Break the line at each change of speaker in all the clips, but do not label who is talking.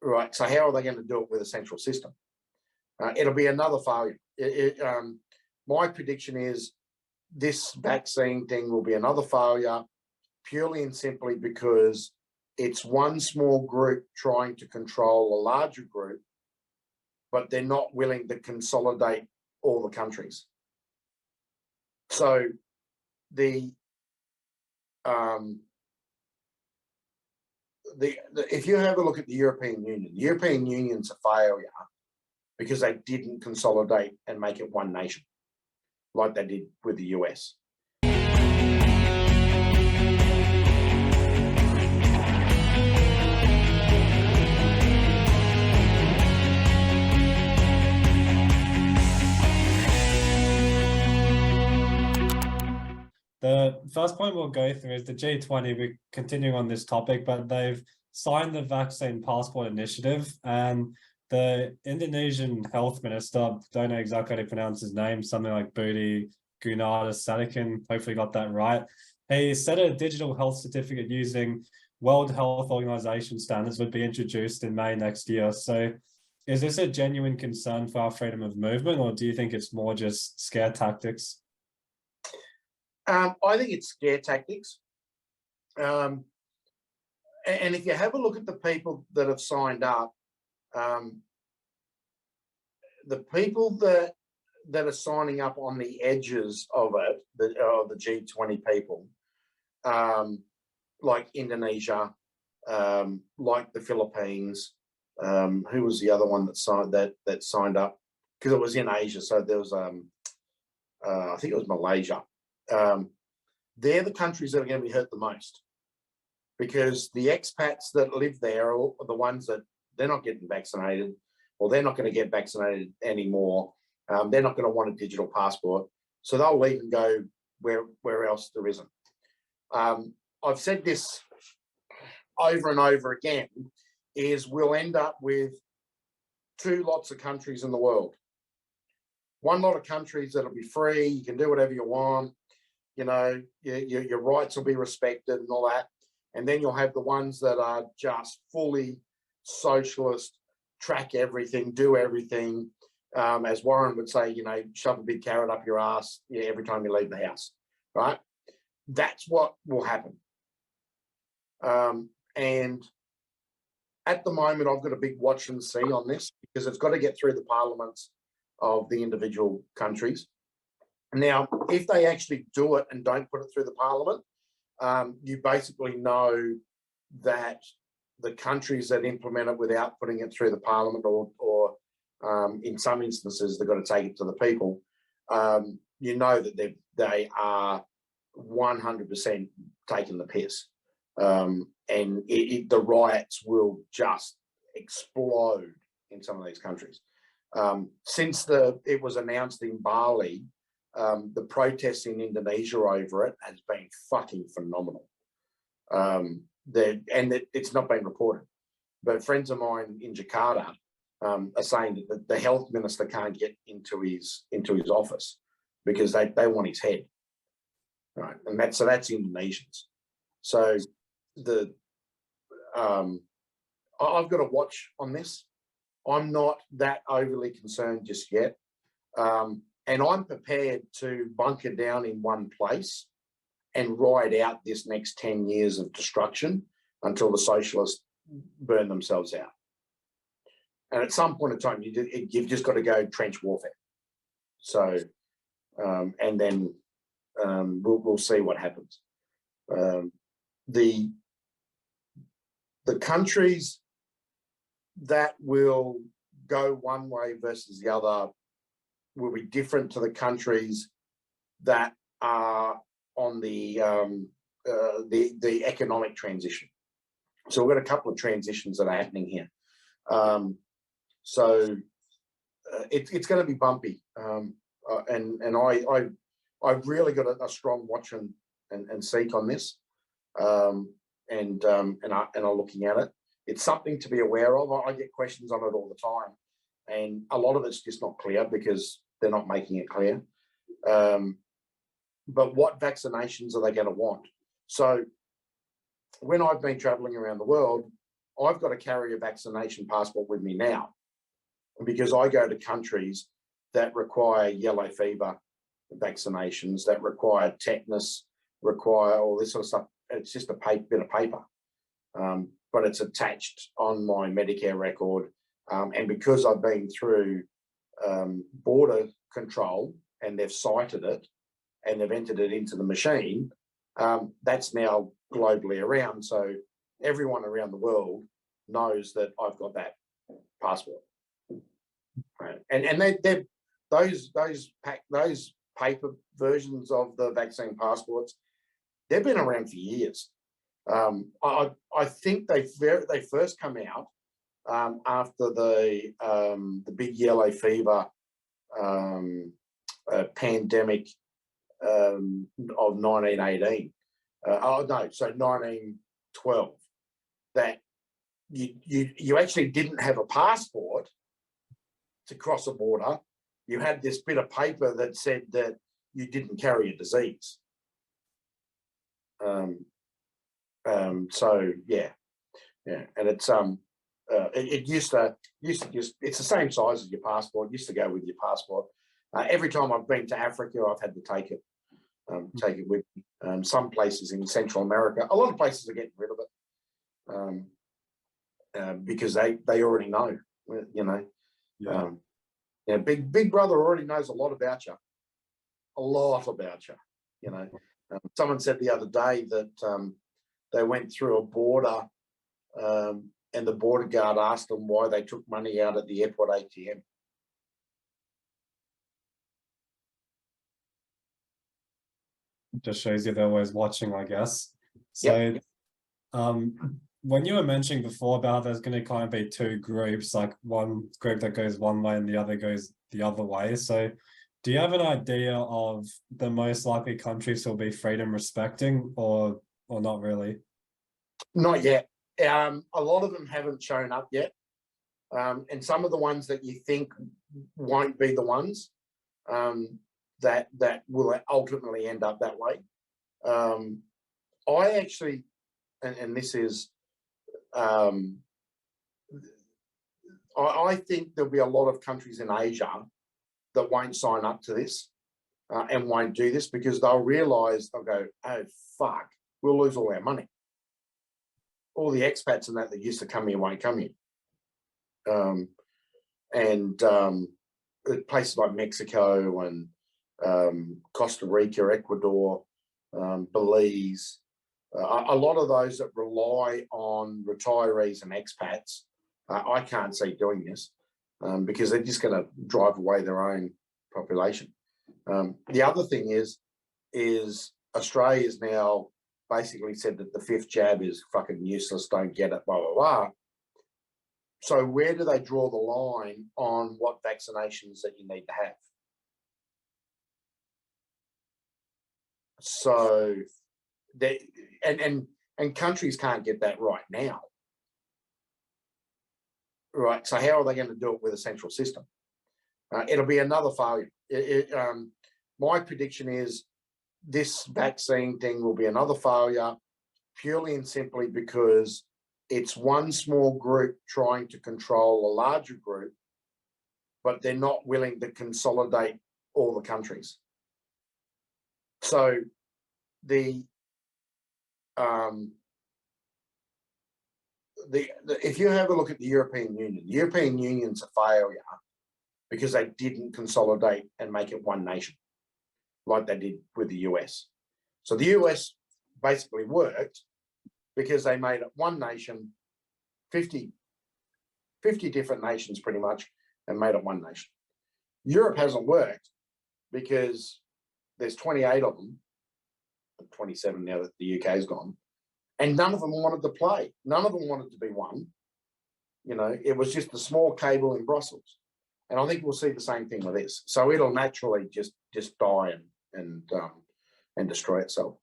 right? So how are they going to do it with a central system? It'll be another failure. My prediction is this vaccine thing will be another failure, purely and simply because it's one small group trying to control a larger group, but they're not willing to consolidate all the countries. So if you have a look at the European Union's a failure because they didn't consolidate and make it one nation like they did with the US.
The first point we'll go through is the G20. We're continuing on this topic, but they've signed the Vaccine Passport Initiative, and the Indonesian health minister, don't know exactly how to pronounce his name, something like Budi Gunadi Sadikin, hopefully got that right. He said a digital health certificate using World Health Organization standards would be introduced in May next year. So is this a genuine concern for our freedom of movement, or do you think it's more just scare tactics?
I think it's scare tactics. And if you have a look at the people that have signed up, the people that are signing up on the edges of it, the G20 people, like Indonesia, like the Philippines, who was the other one that signed up? Because it was in Asia, so there was I think it was Malaysia. They're the countries that are going to be hurt the most, because the expats that live there are the ones that they're not getting vaccinated, or they're not going to get vaccinated anymore. They're not going to want a digital passport, so they'll leave and go where else there isn't. I've said this over and over again, is we'll end up with two lots of countries in the world. One lot of countries that'll be free, you can do whatever you want, you know, your rights will be respected and all that. And then you'll have the ones that are just fully socialist, track everything, do everything. As Warren would say, you know, shove a big carrot up your ass every time you leave the house, right? That's what will happen. And at the moment, I've got a big watch and see on this, because it's got to get through the parliaments of the individual countries. Now, if they actually do it and don't put it through the parliament, you basically know that the countries that implement it without putting it through the parliament, or in some instances, they've got to take it to the people, you know that they are 100% taking the piss. And the riots will just explode in some of these countries. Since it was announced in Bali, the protests in Indonesia over it has been fucking phenomenal. It's not been reported, but friends of mine in Jakarta are saying that the health minister can't get into his office because they want his head, right? And that's Indonesians. So I've got to watch on this. I'm not that overly concerned just yet. And I'm prepared to bunker down in one place and ride out this next 10 years of destruction until the socialists burn themselves out. And at some point in time, you've just got to go trench warfare. So, and then we'll see what happens. The countries that will go one way versus the other will be different to the countries that are on the economic transition. So we've got a couple of transitions that are happening here. So it's going to be bumpy, and I've really got a strong watch and seek on this, and are looking at it. It's something to be aware of. I get questions on it all the time, and a lot of it's just not clear because they're not making it clear. But what vaccinations are they going to want? So when I've been traveling around the world, I've got to carry a vaccination passport with me now because I go to countries that require yellow fever vaccinations, that require tetanus, require all this sort of stuff. It's just a bit of paper, but it's attached on my Medicare record. And because I've been through border control and they've cited it and they've entered it into the machine, that's now globally around. So everyone around the world knows that I've got that passport. Right. And they're those paper versions of the vaccine passports, they've been around for years. I think they first come out after the big yellow fever pandemic of 1918. Oh no, so 1912. That you actually didn't have a passport to cross a border. You had this bit of paper that said that you didn't carry a disease. So yeah, and it's it used to just, it's the same size as your passport. It used to go with your passport. Every time I've been to Africa, I've had to take it with me. Some places in Central America, a lot of places are getting rid of it because they already know, you know.
Yeah.
Yeah, Big Brother already knows a lot about you, you know. Someone said the other day that they went through a border and the border guard asked them why they took money out at the airport ATM.
Just shows you they're always watching, I guess. So,
Yep.
When you were mentioning before about there's going to kind of be two groups, like one group that goes one way and the other goes the other way. So, do you have an idea of the most likely countries will be freedom respecting, or not really?
Not yet. A lot of them haven't shown up yet, and some of the ones that you think won't be the ones that will ultimately end up that way. I actually, and this is, I think there'll be a lot of countries in Asia that won't sign up to this and won't do this because they'll realise, they'll go, oh fuck, we'll lose all our money. All the expats and that used to come here won't come here. Places like Mexico and Costa Rica, Ecuador, Belize, a lot of those that rely on retirees and expats, I can't see doing this because they're just going to drive away their own population. The other thing is Australia's now basically said that the 5th jab is fucking useless, don't get it, blah, blah, blah. So where do they draw the line on what vaccinations that you need to have? So they and countries can't get that right now. Right. So how are they going to do it with a central system? It'll be another failure. My prediction is this vaccine thing will be another failure purely and simply because it's one small group trying to control a larger group, but they're not willing to consolidate all the countries. So if you have a look at the European Union's a failure because they didn't consolidate and make it one nation like they did with the US. So the US basically worked because they made it one nation, 50 different nations pretty much, and made it one nation. Europe hasn't worked because there's 28 of them, 27 now that the UK's gone, and none of them wanted to play. None of them wanted to be one. You know, it was just a small cable in Brussels. And I think we'll see the same thing with this. So it'll naturally just die and destroy itself.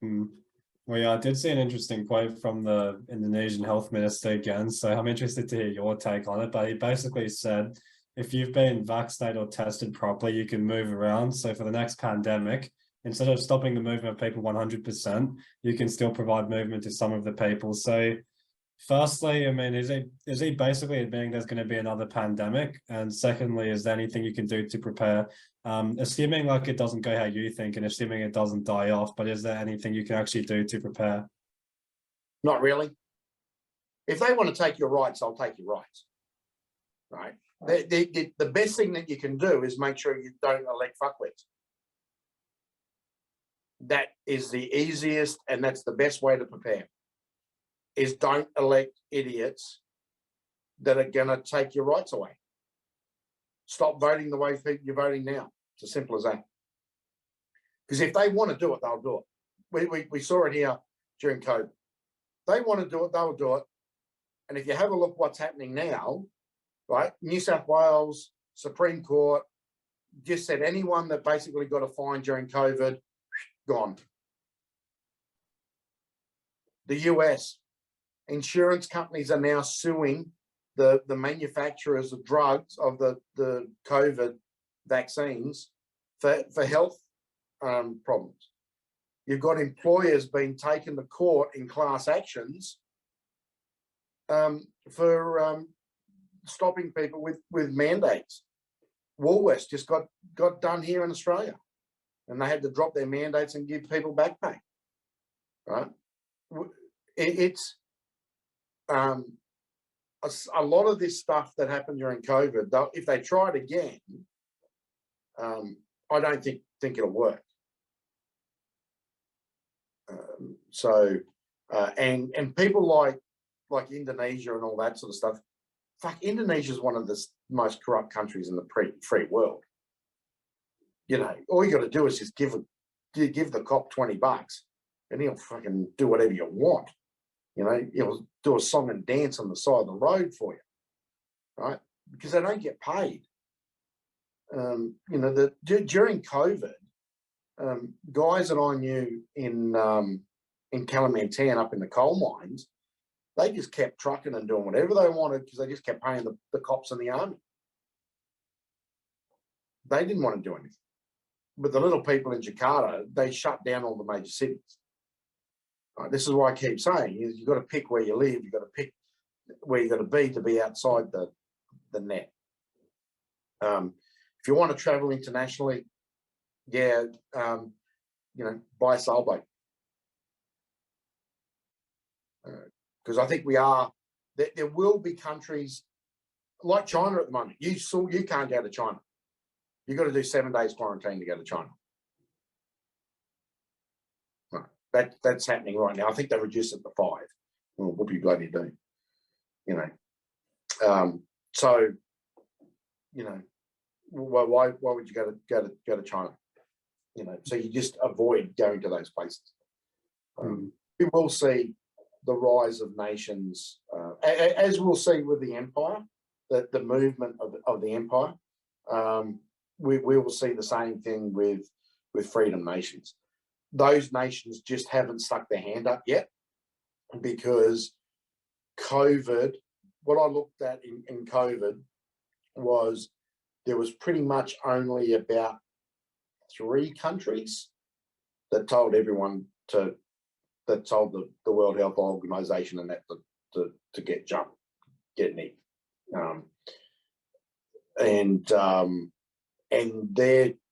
Well, yeah, I did see an interesting quote from the Indonesian health minister again, so I'm interested to hear your take on it. But he basically said, if you've been vaccinated or tested properly, you can move around. So for the next pandemic, instead of stopping the movement of people 100%, you can still provide movement to some of the people. So Firstly, I mean, is he basically admitting there's going to be another pandemic? And secondly, is there anything you can do to prepare? Assuming like it doesn't go how you think, and assuming it doesn't die off, but is there anything you can actually do to prepare?
Not really. If they want to take your rights, I'll take your rights. Right. The best thing that you can do is make sure you don't elect fuckwits. That is the easiest, and that's the best way to prepare. Is don't elect idiots that are going to take your rights away. Stop voting the way you're voting now. It's as simple as that. Because if they want to do it, they'll do it. We saw it here during COVID. They want to do it, they'll do it. And if you have a look what's happening now, right? New South Wales Supreme Court just said anyone that basically got a fine during COVID, gone. The US insurance companies are now suing the manufacturers of drugs, of the COVID vaccines for health problems. You've got employers being taken to court in class actions for stopping people with mandates. Woolworths just got done here in Australia, and they had to drop their mandates and give people back pay. Right? It's a lot of this stuff that happened during COVID. If they try it again, I don't think it'll work. And people like Indonesia and all that sort of stuff. Fuck, Indonesia is one of the most corrupt countries in the free world. You know, all you got to do is just give the cop $20, and he'll fucking do whatever you want. You know, he'll do a song and dance on the side of the road for you, right? Because they don't get paid. You know, during COVID, guys that I knew in Kalimantan up in the coal mines, they just kept trucking and doing whatever they wanted because they just kept paying the cops and the army. They didn't want to do anything. But the little people in Jakarta, they shut down all the major cities. Right, this is why I keep saying you've got to pick where you live. You've got to pick where you've got to be outside the net. If you want to travel internationally, yeah, you know, buy a sailboat. Because I think there will be countries like China at the moment. You can't go to China. You've got to do 7 days quarantine to go to China. Right. That's happening right now. I think they reduced it to 5. Well, whoopie bloody do. You know. So, you know, why would you go to China? You know, so you just avoid going to those places. We will see the rise of nations, as we'll see with the empire, the movement of the empire. We will see the same thing with freedom nations. Those nations just haven't stuck their hand up yet because COVID, what I looked at in COVID was there was pretty much only about 3 countries that told everyone that told the World Health Organization and that to get neat. And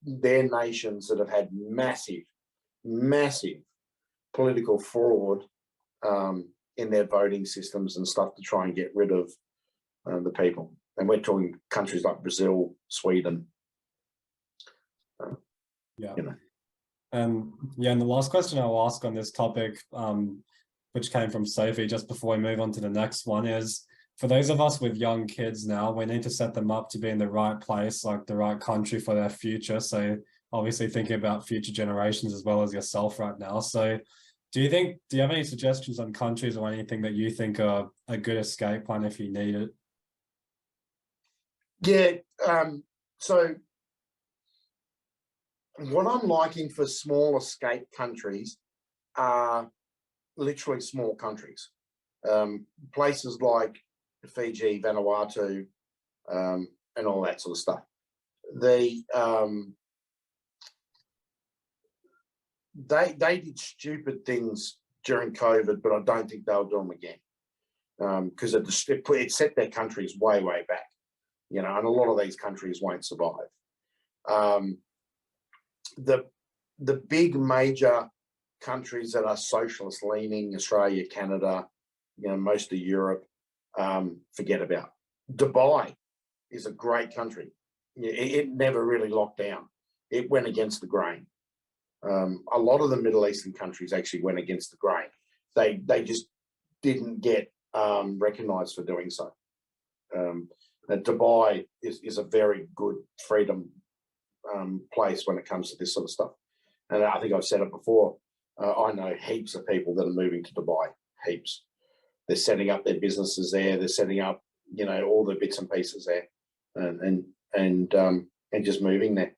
they're nations that have had massive political fraud in their voting systems and stuff to try and get rid of the people. And we're talking countries like Brazil, Sweden.
Yeah.
You know.
And the last question I'll ask on this topic, which came from Sophie just before we move on to the next one, is for those of us with young kids now, we need to set them up to be in the right place, like the right country for their future. So obviously thinking about future generations as well as yourself right now. So do you have any suggestions on countries or anything that you think are a good escape plan if you need it?
Yeah. So what I'm liking for small escape countries are literally small countries. Places like Fiji, Vanuatu, and all that sort of stuff. They did stupid things during COVID, but I don't think they'll do them again. because it set their countries way, way back, you know, and a lot of these countries won't survive. The big major countries that are socialist leaning, Australia, Canada, you know, most of Europe, forget about. Dubai is a great country. It never really locked down. It went against the grain. A lot of the Middle Eastern countries actually went against the grain. They just didn't get recognised for doing so. Dubai is a very good freedom place when it comes to this sort of stuff. And I think I've said it before. I know heaps of people that are moving to Dubai. Heaps. They're setting up their businesses there. They're setting up, you know, all the bits and pieces there, and just moving there.